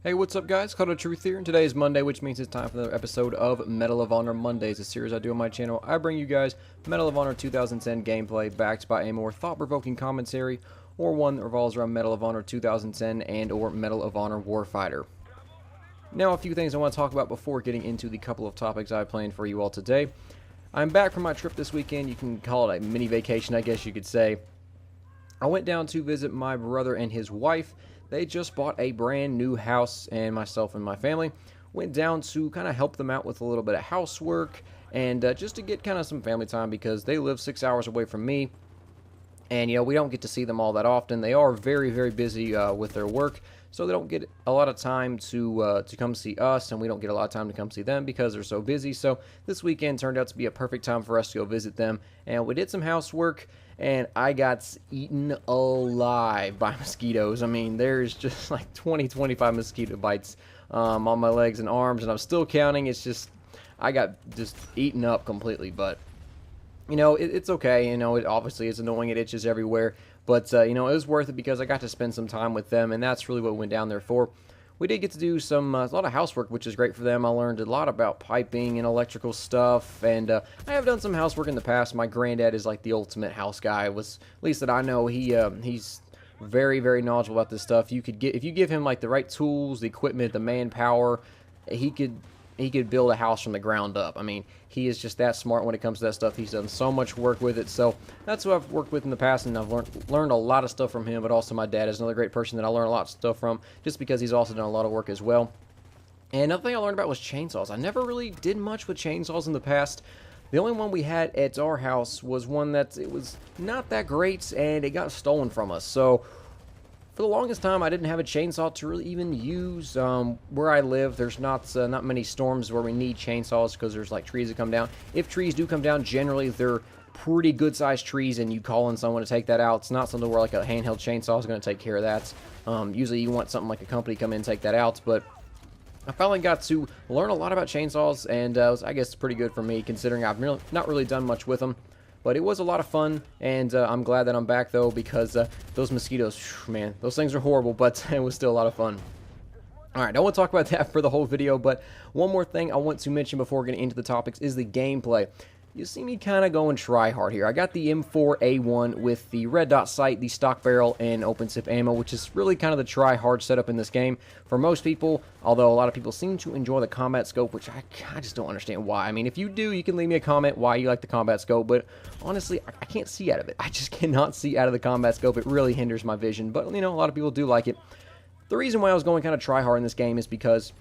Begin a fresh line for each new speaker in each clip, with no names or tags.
Hey, what's up guys? Call of Truth here, and today is Monday, which means it's time for another episode of Medal of Honor Mondays, a series I do on my channel. I bring you guys Medal of Honor 2010 gameplay backed by a more thought-provoking commentary, or one that revolves around Medal of Honor 2010 and or Medal of Honor Warfighter. Now, a few things I want to talk about before getting into the couple of topics I planned for you all today. I'm back from my trip this weekend. You can call it a mini vacation, I guess you could say. I went down to visit my brother and his wife. They just bought a brand new house, and myself and my family went down to kind of help them out with a little bit of housework and just to get kind of some family time because they live 6 hours away from me. And, we don't get to see them all that often. They are very, very busy with their work, so they don't get a lot of time to come see us, and we don't get a lot of time to come see them because they're so busy. So this weekend turned out to be a perfect time for us to go visit them, and we did some housework, and I got eaten alive by mosquitoes. I mean, there's just like 20-25 mosquito bites on my legs and arms, and I'm still counting. It's just, I got just eaten up completely, but it's okay. It obviously is annoying. It itches everywhere. But, it was worth it because I got to spend some time with them, and that's really what we went down there for. We did get to do a lot of housework, which is great for them. I learned a lot about piping and electrical stuff, and I have done some housework in the past. My granddad is like the ultimate house guy, at least that I know. He's very, very knowledgeable about this stuff. If you give him like the right tools, the equipment, the manpower, he could build a house from the ground up. I mean, he is just that smart when it comes to that stuff. He's done so much work with it. So that's who I've worked with in the past, and I've learned a lot of stuff from him. But also my dad is another great person that I learned a lot of stuff from, just because he's also done a lot of work as well. And another thing I learned about was chainsaws. I never really did much with chainsaws in the past. The only one we had at our house was one it was not that great, and it got stolen from us. So for the longest time, I didn't have a chainsaw to really even use. Where I live, there's not many storms where we need chainsaws because there's like trees that come down. If trees do come down, generally they're pretty good-sized trees, and you call in someone to take that out. It's not something where like a handheld chainsaw is going to take care of that. Usually you want something like a company to come in and take that out, but I finally got to learn a lot about chainsaws, and I guess it's pretty good for me considering I've not really done much with them. But it was a lot of fun, and I'm glad that I'm back, though, because those mosquitoes, man, those things are horrible, but it was still a lot of fun. Alright, I don't want to talk about that for the whole video, but one more thing I want to mention before getting into the topics is the gameplay. You see me kind of going try-hard here. I got the M4A1 with the red dot sight, the stock barrel, and open sip ammo, which is really kind of the try-hard setup in this game for most people, although a lot of people seem to enjoy the combat scope, which I just don't understand why. I mean, if you do, you can leave me a comment why you like the combat scope, but honestly, I can't see out of it. I just cannot see out of the combat scope. It really hinders my vision, but, a lot of people do like it. The reason why I was going kind of try-hard in this game is because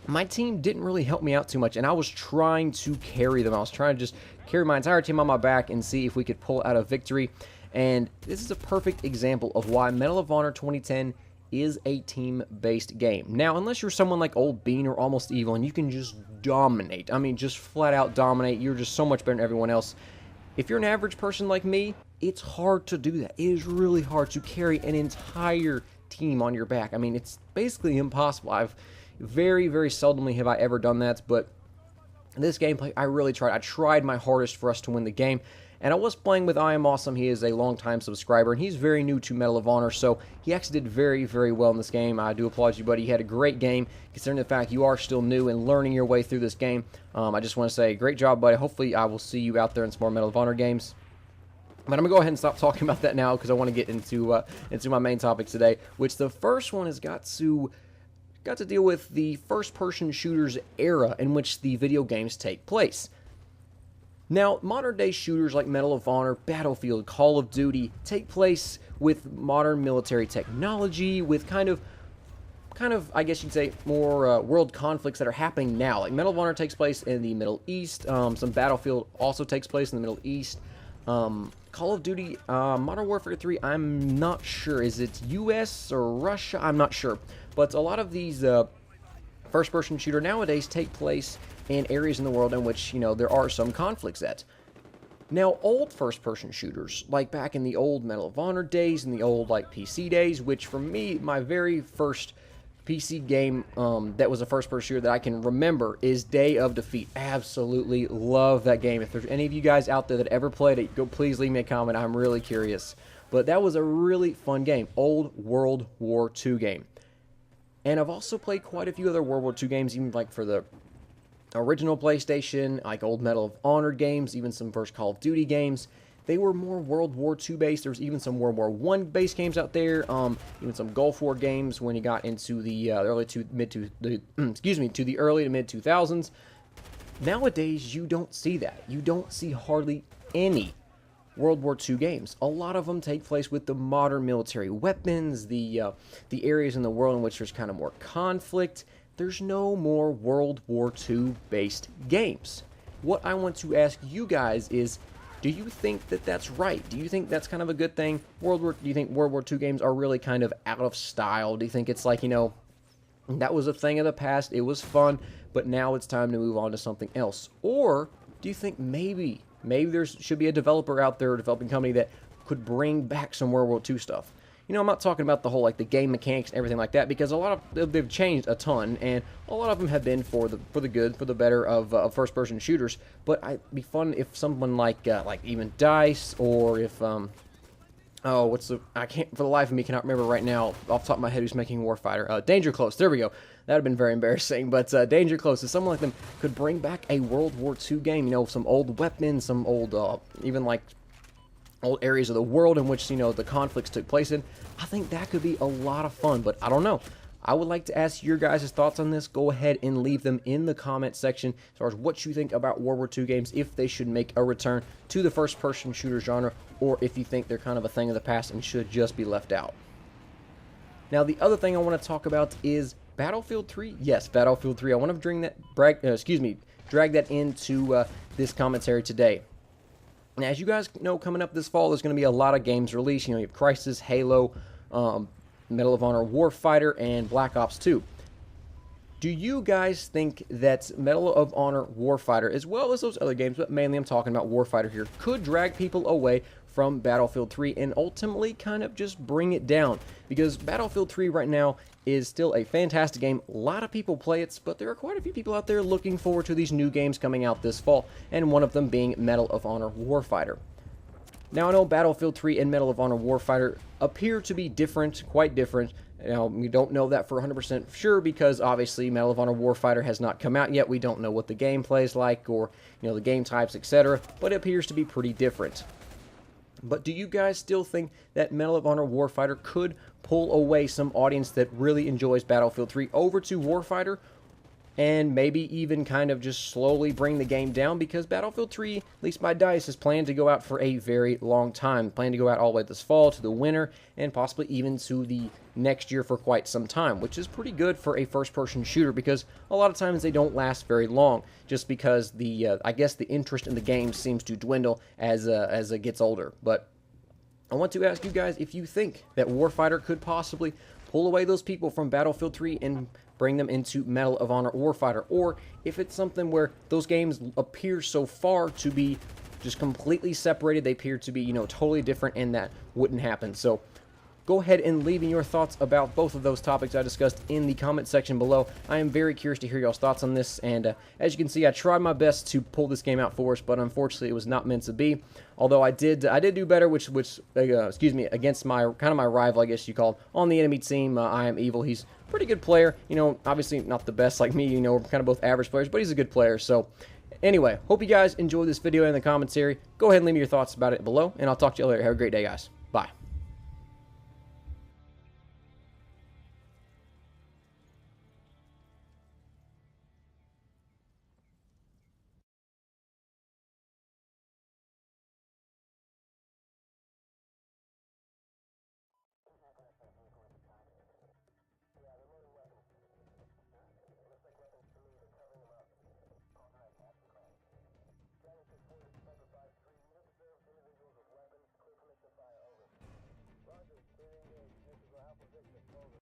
my team didn't really help me out too much, and I was trying to carry them. I was trying to just carry my entire team on my back and see if we could pull out a victory. And this is a perfect example of why Medal of Honor 2010 is a team-based game. Now, unless you're someone like Old Bean or Almost Evil, and you can just dominate, I mean, just flat-out dominate, you're just so much better than everyone else. If you're an average person like me, it's hard to do that. It is really hard to carry an entire team on your back. I mean, it's basically impossible. Very, very seldomly have I ever done that, but this gameplay, I really tried. I tried my hardest for us to win the game, and I was playing with I Am Awesome. He is a longtime subscriber, and he's very new to Medal of Honor, so he actually did very, very well in this game. I do applaud you, buddy. He had a great game, considering the fact you are still new and learning your way through this game. I just want to say, great job, buddy. Hopefully, I will see you out there in some more Medal of Honor games. But I'm going to go ahead and stop talking about that now, because I want to get into my main topics today, which the first one has got to deal with the first-person shooters era in which the video games take place. Now, modern-day shooters like Medal of Honor, Battlefield, Call of Duty take place with modern military technology, with kind of, I guess you'd say, more world conflicts that are happening now. Like Medal of Honor takes place in the Middle East. Some Battlefield also takes place in the Middle East. Call of Duty, Modern Warfare 3, I'm not sure. Is it US or Russia? I'm not sure. But a lot of these first-person shooter nowadays take place in areas in the world in which, there are some conflicts at. Now, old first-person shooters, like back in the old Medal of Honor days and the old, PC days, which for me, my very first PC game that was a first-person shooter that I can remember is Day of Defeat. Absolutely love that game. If there's any of you guys out there that ever played it, please leave me a comment. I'm really curious. But that was a really fun game. Old World War II game. And I've also played quite a few other World War II games, even like for the original PlayStation, like old Medal of Honor games, even some first Call of Duty games. They were more World War II based. There's even some World War I based games out there. Even some Gulf War games when you got into the early to mid to the to the early to mid 2000s. Nowadays, you don't see that. You don't see hardly any World War II games. A lot of them take place with the modern military weapons, the areas in the world in which there's kind of more conflict. There's no more World War II based games. What I want to ask you guys is, do you think that that's right? Do you think that's kind of a good thing? Do you think World War II games are really kind of out of style? Do you think it's like, that was a thing of the past, it was fun, but now it's time to move on to something else? Or do you think maybe there should be a developer out there, a developing company that could bring back some World War II stuff? I'm not talking about the whole, like, the game mechanics and everything like that, because a lot of they've changed a ton, and a lot of them have been for the good, for the better of first-person shooters. But it'd be fun if someone like even DICE, or if I can't for the life of me cannot remember right now off the top of my head who's making Warfighter. Danger Close. There we go. That would have been very embarrassing. But Danger Close, if someone like them could bring back a World War II game, some old weapons, some old even like old areas of the world in which the conflicts took place in, I think that could be a lot of fun. But I don't know. I would like to ask your guys' thoughts on this. Go ahead and leave them in the comment section as far as what you think about World War II games, if they should make a return to the first-person shooter genre, or if you think they're kind of a thing of the past and should just be left out. Now, the other thing I want to talk about is Battlefield 3. Yes, Battlefield 3. I want to drag that into this commentary today. Now, as you guys know, coming up this fall, there's going to be a lot of games released. You have Crysis, Halo, Medal of Honor Warfighter, and Black Ops 2. Do you guys think that Medal of Honor Warfighter, as well as those other games, but mainly I'm talking about Warfighter here, could drag people away from Battlefield 3 and ultimately kind of just bring it down? Because Battlefield 3 right now is still a fantastic game. A lot of people play it, but there are quite a few people out there looking forward to these new games coming out this fall, and one of them being Medal of Honor Warfighter. Now, I know Battlefield 3 and Medal of Honor Warfighter appear to be different, quite different. Now, we don't know that for 100% sure, because obviously Medal of Honor Warfighter has not come out yet. We don't know what the gameplay is like, or the game types, etc., but it appears to be pretty different. But do you guys still think that Medal of Honor Warfighter could pull away some audience that really enjoys Battlefield 3 over to Warfighter, and maybe even kind of just slowly bring the game down? Because Battlefield 3, at least by DICE, is planned to go out for a very long time. Planned to go out all the way this fall, to the winter, and possibly even to the next year for quite some time, which is pretty good for a first-person shooter, because a lot of times they don't last very long, just because I guess the interest in the game seems to dwindle as it gets older. But I want to ask you guys if you think that Warfighter could possibly pull away those people from Battlefield 3 and bring them into Medal of Honor Warfighter, or if it's something where those games appear so far to be just completely separated, they appear to be, totally different, and that wouldn't happen. So go ahead and leave me your thoughts about both of those topics I discussed in the comment section below. I am very curious to hear y'all's thoughts on this, and as you can see, I tried my best to pull this game out for us, but unfortunately it was not meant to be. Although I did do better, which against my rival, I guess you call, on the enemy team. I Am Evil. He's a pretty good player. Obviously not the best like me. We're kind of both average players, but he's a good player. So anyway, hope you guys enjoyed this video and the commentary. Go ahead and leave me your thoughts about it below, and I'll talk to you later. Have a great day, guys. Bye.